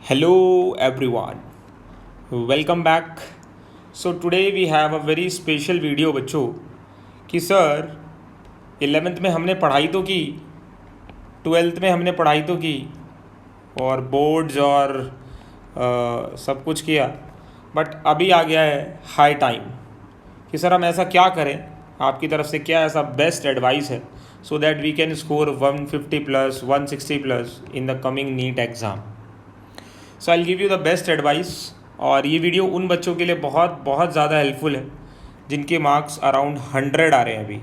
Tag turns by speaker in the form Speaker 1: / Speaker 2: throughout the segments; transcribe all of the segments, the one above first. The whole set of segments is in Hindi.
Speaker 1: Hello everyone, welcome back. So today we have a very special video बच्चों कि सर 11th में हमने पढ़ाई तो की, 12th में हमने पढ़ाई तो की और बोर्ड्स और सब कुछ किया, बट अभी आ गया है हाई टाइम कि सर हम ऐसा क्या करें, आपकी तरफ से क्या ऐसा बेस्ट एडवाइस है so that we can score 150 plus 160 plus in the coming NEET exam. So I give you the best advice. और ये वीडियो उन बच्चों के लिए बहुत बहुत ज़्यादा हेल्पफुल है जिनके मार्क्स अराउंड 100 आ रहे हैं अभी,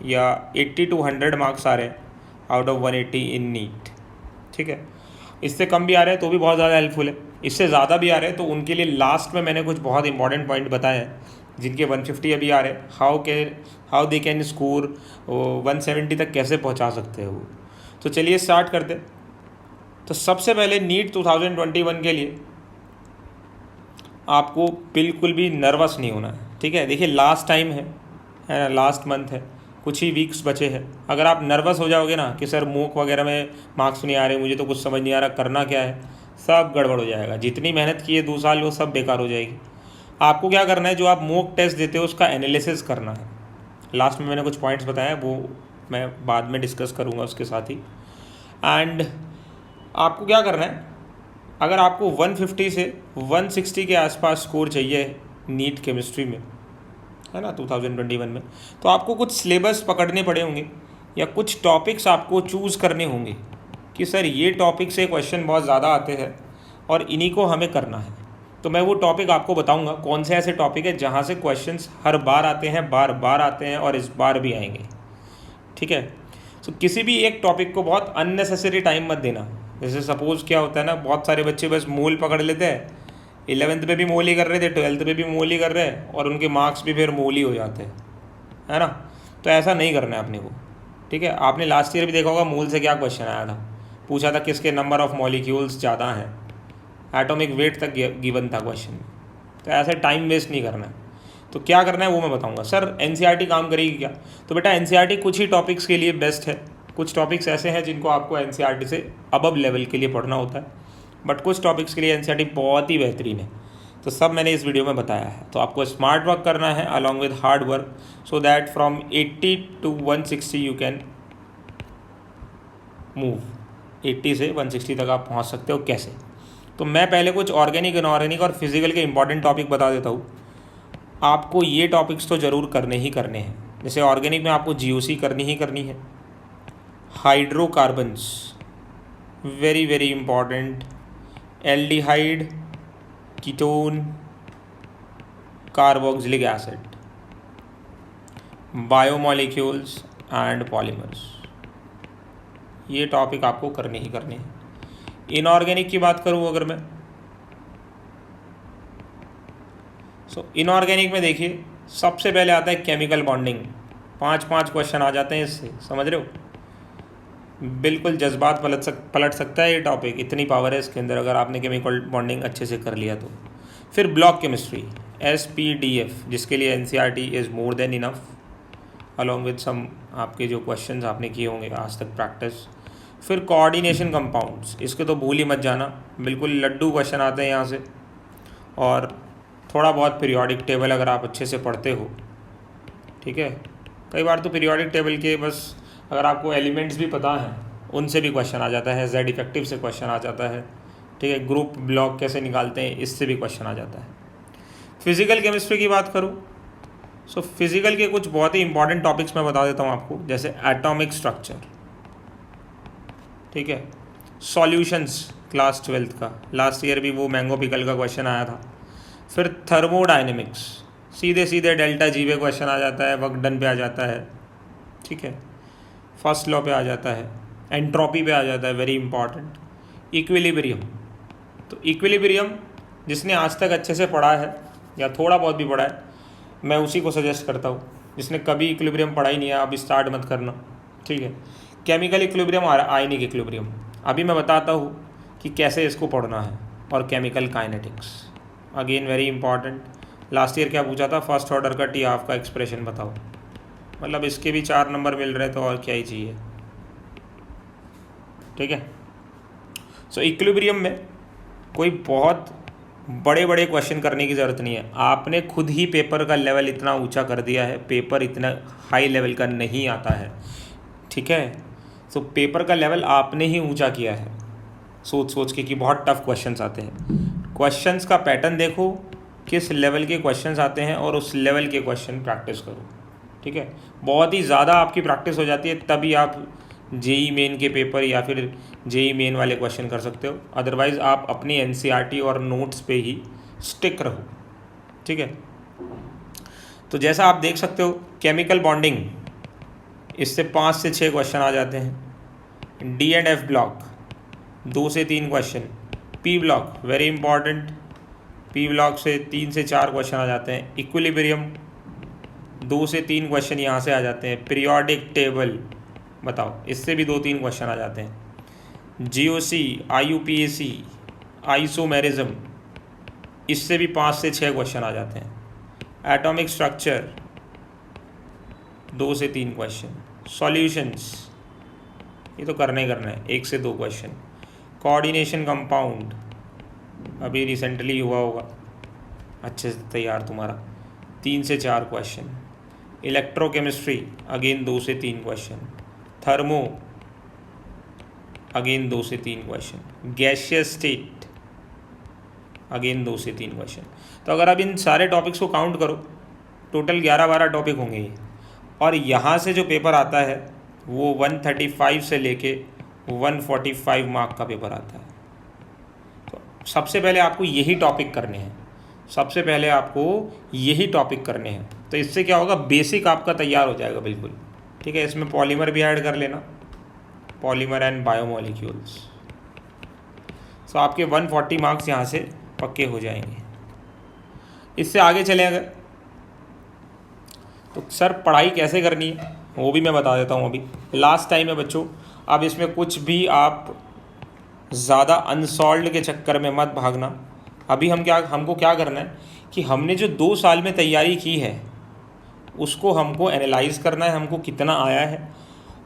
Speaker 1: या 80 to 100 मार्क्स आ रहे हैं आउट ऑफ 180 इन नीट. ठीक है, इससे कम भी आ रहे हैं तो भी बहुत ज़्यादा हेल्पफुल है, इससे ज़्यादा भी आ रहे हैं तो उनके लिए लास्ट में मैंने कुछ बहुत इंपॉर्टेंट पॉइंट बताए हैं. जिनके 150 अभी आ रहे हैं, हाउ दे कैन स्कोर 170 तक कैसे पहुंचा सकते हैं वो. तो चलिए स्टार्ट करते. तो सबसे पहले नीट 2021 के लिए आपको बिल्कुल भी नर्वस नहीं होना है. ठीक है, देखिए लास्ट टाइम है ना, लास्ट मंथ है, कुछ ही वीक्स बचे हैं. अगर आप नर्वस हो जाओगे ना कि सर मूक वगैरह में मार्क्स नहीं आ रहे, मुझे तो कुछ समझ नहीं आ रहा करना क्या है, सब गड़बड़ हो जाएगा. जितनी मेहनत की है 2 साल वो सब बेकार हो जाएगी. आपको क्या करना है, जो आप मॉक टेस्ट देते हो उसका एनालिसिस करना है. लास्ट में मैंने कुछ पॉइंट्स बताए, वो मैं बाद में डिस्कस करूँगा उसके साथ ही. एंड आपको क्या करना है, अगर आपको 150 से 160 के आसपास स्कोर चाहिए नीट केमिस्ट्री में, है ना, 2021 में, तो आपको कुछ सिलेबस पकड़ने पड़े होंगे या कुछ टॉपिक्स आपको चूज़ करने होंगे कि सर ये टॉपिक से क्वेश्चन बहुत ज़्यादा आते हैं और इन्हीं को हमें करना है. तो मैं वो टॉपिक आपको बताऊंगा कौन से ऐसे टॉपिक है जहाँ से क्वेश्चंस हर बार आते हैं, बार बार आते हैं और इस बार भी आएंगे. ठीक है, तो किसी भी एक टॉपिक को बहुत अननेसेसरी टाइम मत देना. जैसे सपोज़ क्या होता है ना, बहुत सारे बच्चे बस मूल पकड़ लेते हैं, 11th में भी मूल ही कर रहे थे, 12th में भी मूल ही कर रहे हैं और उनके मार्क्स भी फिर मूल ही हो जाते हैं, है ना. तो ऐसा नहीं करना है अपने को. ठीक है, आपने लास्ट ईयर भी देखा होगा मूल से क्या क्वेश्चन आया था, पूछा था किसके नंबर ऑफ मॉलिक्यूल्स ज़्यादा हैं, एटॉमिक वेट तक गिवन था क्वेश्चन. तो ऐसे टाइम वेस्ट नहीं करना है. तो क्या करना है वो मैं बताऊंगा. सर एनसीईआरटी काम करेगी क्या, तो बेटा एनसीईआरटी कुछ ही टॉपिक्स के लिए बेस्ट है. कुछ टॉपिक्स ऐसे हैं जिनको आपको एनसीईआरटी से अबव लेवल के लिए पढ़ना होता है, बट कुछ टॉपिक्स के लिए एनसीईआरटी बहुत ही बेहतरीन है. तो सब मैंने इस वीडियो में बताया है. तो आपको स्मार्ट वर्क करना है along with hard work, so that from 80 to 160 you can move. 80 से 160 तक आप पहुंच सकते हो. कैसे, तो मैं पहले कुछ ऑर्गेनिक, इनऑर्गेनिक और फिजिकल के इंपॉर्टेंट टॉपिक बता देता हूँ. आपको ये टॉपिक्स तो ज़रूर करने ही करने हैं. जैसे ऑर्गेनिक में आपको जीओसी करनी ही करनी है, hydrocarbons very very important, aldehyde, ketone, carboxylic acid, biomolecules and polymers, ये टॉपिक आपको करने ही करने हैं. इनऑर्गेनिक की बात करूँ अगर मैं, सो इनऑर्गेनिक में देखिए सबसे पहले आता है केमिकल बॉन्डिंग. 5 क्वेश्चन आ जाते हैं इससे, समझ रहे हो. बिल्कुल जज्बात पलट सकता है ये टॉपिक, इतनी पावर है इसके अंदर अगर आपने केमिकल बॉन्डिंग अच्छे से कर लिया तो. फिर ब्लॉक केमिस्ट्री, SPDF, जिसके लिए NCERT is more than enough, along with some आपके जो क्वेश्चंस आपने किए होंगे आज तक प्रैक्टिस. फिर कोऑर्डिनेशन कंपाउंड्स, इसके तो भूल ही मत जाना, बिल्कुल लड्डू क्वेश्चन आते हैं यहाँ से. और थोड़ा बहुत पीरियोडिक टेबल अगर आप अच्छे से पढ़ते हो. ठीक है, कई बार तो पीरियोडिक टेबल के बस अगर आपको एलिमेंट्स भी पता हैं उनसे भी क्वेश्चन आ जाता है, Z इफेक्टिव से क्वेश्चन आ जाता है. ठीक है, ग्रुप ब्लॉक कैसे निकालते हैं इससे भी क्वेश्चन आ जाता है. फिजिकल केमिस्ट्री की बात करूँ, सो फिजिकल के कुछ बहुत ही इंपॉर्टेंट टॉपिक्स मैं बता देता हूँ आपको, जैसे एटॉमिक स्ट्रक्चर. ठीक है, सॉल्यूशंस क्लास 12th का, लास्ट ईयर भी वो मैंगो पिकल का क्वेश्चन आया था. फिर थर्मोडाइनमिक्स, सीधे सीधे डेल्टा जी पे क्वेश्चन आ जाता है, वर्क डन पे आ जाता है. ठीक है, फर्स्ट लॉ पे आ जाता है, एंट्रोपी पे आ जाता है, वेरी इंपॉर्टेंट. इक्विलिब्रियम, तो इक्विलिब्रियम जिसने आज तक अच्छे से पढ़ा है या थोड़ा बहुत भी पढ़ा है, मैं उसी को सजेस्ट करता हूँ. जिसने कभी इक्विलिब्रियम पढ़ा ही नहीं है, अभी स्टार्ट मत करना. ठीक है, केमिकल इक्विलिब्रियम और आयनिक इक्विलिब्रियम अभी मैं बताता हूँ कि कैसे इसको पढ़ना है. और chemical kinetics again very important. Last year क्या पूछा था, फर्स्ट ऑर्डर का टी हाफ का एक्सप्रेशन बताओ, मतलब इसके भी 4 नंबर मिल रहे तो और क्या ही चाहिए. ठीक है, सो इक्विलिब्रियम में कोई बहुत बड़े बड़े क्वेश्चन करने की ज़रूरत नहीं है, आपने खुद ही पेपर का लेवल इतना ऊंचा कर दिया है, पेपर इतना हाई लेवल का नहीं आता है, ठीक है। तो पेपर का लेवल आपने ही ऊंचा किया है सोच सोच के कि बहुत टफ क्वेश्चंस आते हैं। क्वेश्चंस का पैटर्न देखो, किस लेवल के क्वेश्चंस आते हैं और उस लेवल के क्वेश्चन प्रैक्टिस करो, ठीक है। बहुत ही ज़्यादा आपकी प्रैक्टिस हो जाती है तभी आप जेई मेन के पेपर या फिर जेई मेन वाले क्वेश्चन कर सकते हो, अदरवाइज़ आप अपनी एनसीईआरटी और नोट्स पे ही स्टिक रहो, ठीक है। तो जैसा आप देख सकते हो केमिकल बॉन्डिंग, इससे 5 से 6 क्वेश्चन आ जाते हैं। डी एंड एफ ब्लॉक 2 से 3 question. P block very important, P block से 3 से 4 क्वेश्चन आ जाते हैं। इक्विलिब्रियम 2 से 3 क्वेश्चन यहाँ से आ जाते हैं। पीरियोडिक टेबल बताओ, इससे भी 2-3 क्वेश्चन आ जाते हैं। जीओसी, आईयूपीएसी, आइसोमेरिज्म, इससे भी 5 से 6 क्वेश्चन आ जाते हैं। एटॉमिक स्ट्रक्चर 2 से 3 क्वेश्चन। सॉल्यूशंस ये तो करना है 1 से 2 क्वेश्चन। कोऑर्डिनेशन कंपाउंड अभी रिसेंटली हुआ होगा, अच्छे से तैयार तुम्हारा, 3 से 4 क्वेश्चन। इलेक्ट्रोकेमिस्ट्री अगेन 2 से 3 क्वेश्चन। थर्मो अगेन 2 से 3 क्वेश्चन। गैसियस स्टेट अगेन 2 से 3 क्वेश्चन। तो अगर आप इन सारे टॉपिक्स को काउंट करो, टोटल 11-12 टॉपिक होंगे ये, और यहाँ से जो पेपर आता है वो 135 से लेके 145 मार्क का पेपर आता है। तो सबसे पहले आपको यही टॉपिक करने हैं, सबसे पहले आपको यही टॉपिक करने हैं। तो इससे क्या होगा, बेसिक आपका तैयार हो जाएगा बिल्कुल, ठीक है। इसमें पॉलीमर भी ऐड कर लेना, पॉलीमर एंड बायोमोलिक्यूल्स। तो आपके 140 मार्क्स यहाँ से पक्के हो जाएंगे। इससे आगे चलें अगर, तो सर पढ़ाई कैसे करनी है वो भी मैं बता देता हूँ। अभी लास्ट टाइम है बच्चों, अब इसमें कुछ भी आप ज़्यादा अनसॉल्व्ड के चक्कर में मत भागना। अभी हमको क्या करना है कि हमने जो 2 साल में तैयारी की है उसको हमको एनालाइज करना है, हमको कितना आया है,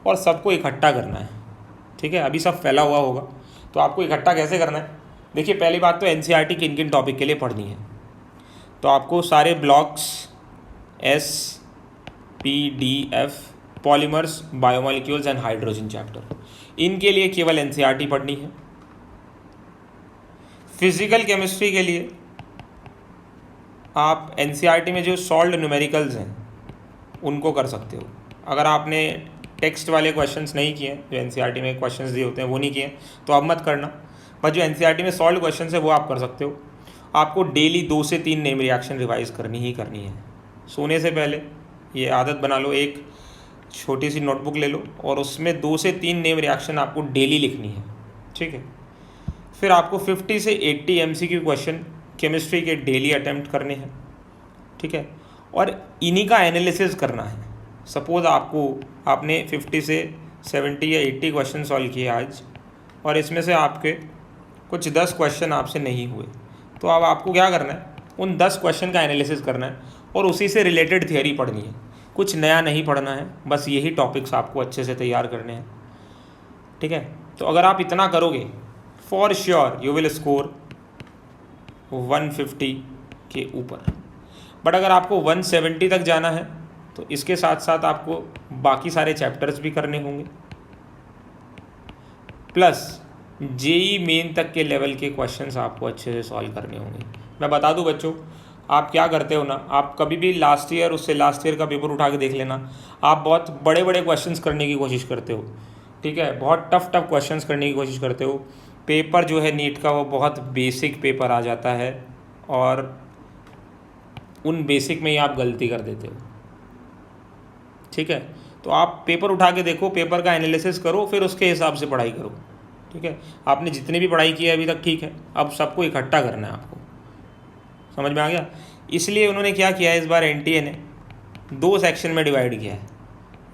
Speaker 1: और सबको इकट्ठा करना है, ठीक है। अभी सब फैला हुआ होगा, तो आपको इकट्ठा कैसे करना है। देखिए पहली बात तो एनसीईआरटी किन किन टॉपिक के लिए पढ़नी है, तो आपको सारे blocks S P D F, polymers, biomolecules and hydrogen chapter, इनके लिए केवल एनसीईआरटी पढ़नी है। फिजिकल केमिस्ट्री के लिए आप एनसीईआरटी में जो सॉल्व्ड न्यूमेरिकल्स हैं उनको कर सकते हो। अगर आपने टेक्स्ट वाले क्वेश्चंस नहीं किए, जो एनसीईआरटी में क्वेश्चंस दिए होते हैं वो नहीं किए, तो अब मत करना, पर जो एनसीईआरटी में सॉल्व क्वेश्चंस है वो आप कर सकते हो। आपको डेली 2 से 3 नेम रिएक्शन रिवाइज करनी ही करनी है। सोने से पहले ये आदत बना लो, एक छोटी सी नोटबुक ले लो और उसमें 2 से 3 नेम रिएक्शन आपको डेली लिखनी है, ठीक है। फिर आपको 50 से 80 एमसीक्यू क्वेश्चन केमिस्ट्री के डेली अटेम्प्ट करने हैं, ठीक है, और इन्हीं का एनालिसिस करना है। सपोज़ आपने 50 से 70 या 80 क्वेश्चन सॉल्व किए आज, और इसमें से आपके कुछ 10 क्वेश्चन आपसे नहीं हुए, तो अब आपको क्या करना है, उन 10 क्वेश्चन का एनालिसिस करना है और उसी से रिलेटेड थियरी पढ़नी है। कुछ नया नहीं पढ़ना है, बस यही टॉपिक्स आपको अच्छे से तैयार करने हैं, ठीक है। तो अगर आप इतना करोगे, for sure you will score 150 के ऊपर। बट अगर आपको 170 तक जाना है तो इसके साथ साथ आपको बाकी सारे चैप्टर्स भी करने होंगे, प्लस जेई मेन तक के लेवल के क्वेश्चंस आपको अच्छे से सॉल्व करने होंगे। मैं बता दूं बच्चों, आप क्या करते हो ना, आप कभी भी लास्ट ईयर उससे लास्ट ईयर का पेपर उठा के देख लेना, आप बहुत बड़े बड़े क्वेश्चंस करने की कोशिश करते हो, ठीक है, बहुत टफ क्वेश्चंस करने की कोशिश करते हो। पेपर जो है नीट का वो बहुत बेसिक पेपर आ जाता है और उन बेसिक में ही आप गलती कर देते हो, ठीक है। तो आप पेपर उठा के देखो, पेपर का एनालिसिस करो, फिर उसके हिसाब से पढ़ाई करो, ठीक है। आपने जितनी भी पढ़ाई की है अभी तक, ठीक है, अब सबको इकट्ठा करना है आपको, समझ में आ गया। इसलिए उन्होंने क्या किया है, इस बार एनटीए ने 2 सेक्शन में डिवाइड किया है,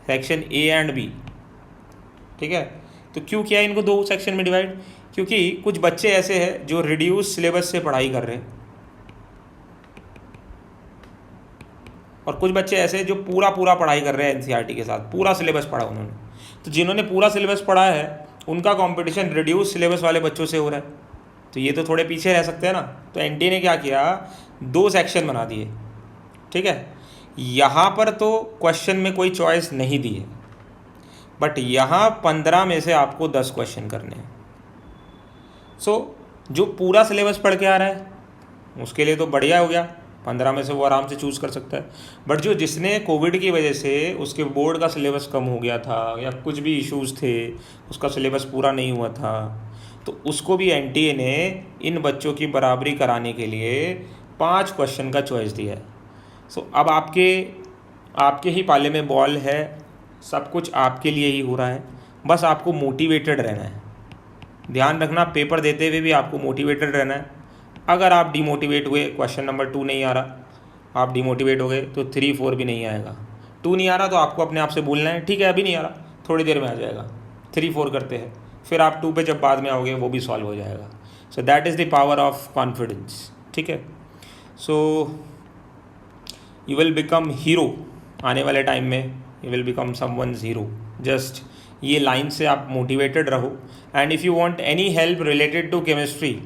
Speaker 1: सेक्शन ए एंड बी, ठीक है। तो क्यों किया है इनको 2 सेक्शन में डिवाइड, क्योंकि कुछ बच्चे ऐसे हैं जो रिड्यूस सिलेबस से पढ़ाई कर रहे हैं और कुछ बच्चे ऐसे जो पूरा पढ़ाई कर रहे हैं एनसीईआरटी के साथ, पूरा सिलेबस पढ़ा उन्होंने। तो जिन्होंने पूरा सिलेबस पढ़ा है उनका कंपटीशन रिड्यूस सिलेबस वाले बच्चों से हो रहा है, तो ये तो थोड़े पीछे रह सकते हैं ना। तो एनटीए ने क्या किया, 2 सेक्शन बना दिए, ठीक है। यहाँ पर तो क्वेश्चन में कोई चॉइस नहीं दी है, बट यहाँ 15 में से आपको 10 क्वेश्चन करने हैं। सो जो पूरा सिलेबस पढ़ के आ रहा है उसके लिए तो बढ़िया हो गया, 15 में से वो आराम से चूज़ कर सकता है। बट जिसने कोविड की वजह से उसके बोर्ड का सिलेबस कम हो गया था या कुछ भी इश्यूज़ थे, उसका सिलेबस पूरा नहीं हुआ था, तो उसको भी एनटीए ने इन बच्चों की बराबरी कराने के लिए 5 क्वेश्चन का चॉइस दिया है। सो अब आपके ही पाले में बॉल है, सब कुछ आपके लिए ही हो रहा है, बस आपको मोटिवेटेड रहना है। ध्यान रखना, पेपर देते हुए भी आपको मोटिवेटेड रहना है। अगर आप डिमोटिवेट हुए, क्वेश्चन नंबर 2 नहीं आ रहा, आप डिमोटिवेट हो गए, तो 3, 4 भी नहीं आएगा। 2 नहीं आ रहा तो आपको अपने आप से बोलना है ठीक है अभी नहीं आ रहा, थोड़ी देर में आ जाएगा। 3, 4 करते हैं, फिर आप 2 पे जब बाद में आओगे वो भी सॉल्व हो जाएगा। So that is the power of confidence, ठीक है। So you will become hero आने वाले टाइम में, you will become someone's hero. Just ये लाइन से आप मोटिवेटेड रहो। And if you want any help related to chemistry,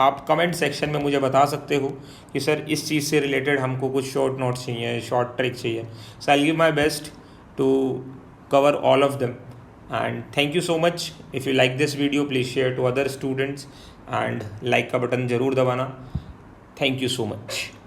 Speaker 1: आप कमेंट सेक्शन में मुझे बता सकते हो कि सर इस चीज़ से रिलेटेड हमको कुछ शॉर्ट नोट्स चाहिए, शॉर्ट ट्रिक चाहिए। So I will give my best to cover all of them. And thank you so much. If you like this video please share to other students and like का बटन ज़रूर दबाना। थैंक यू सो मच।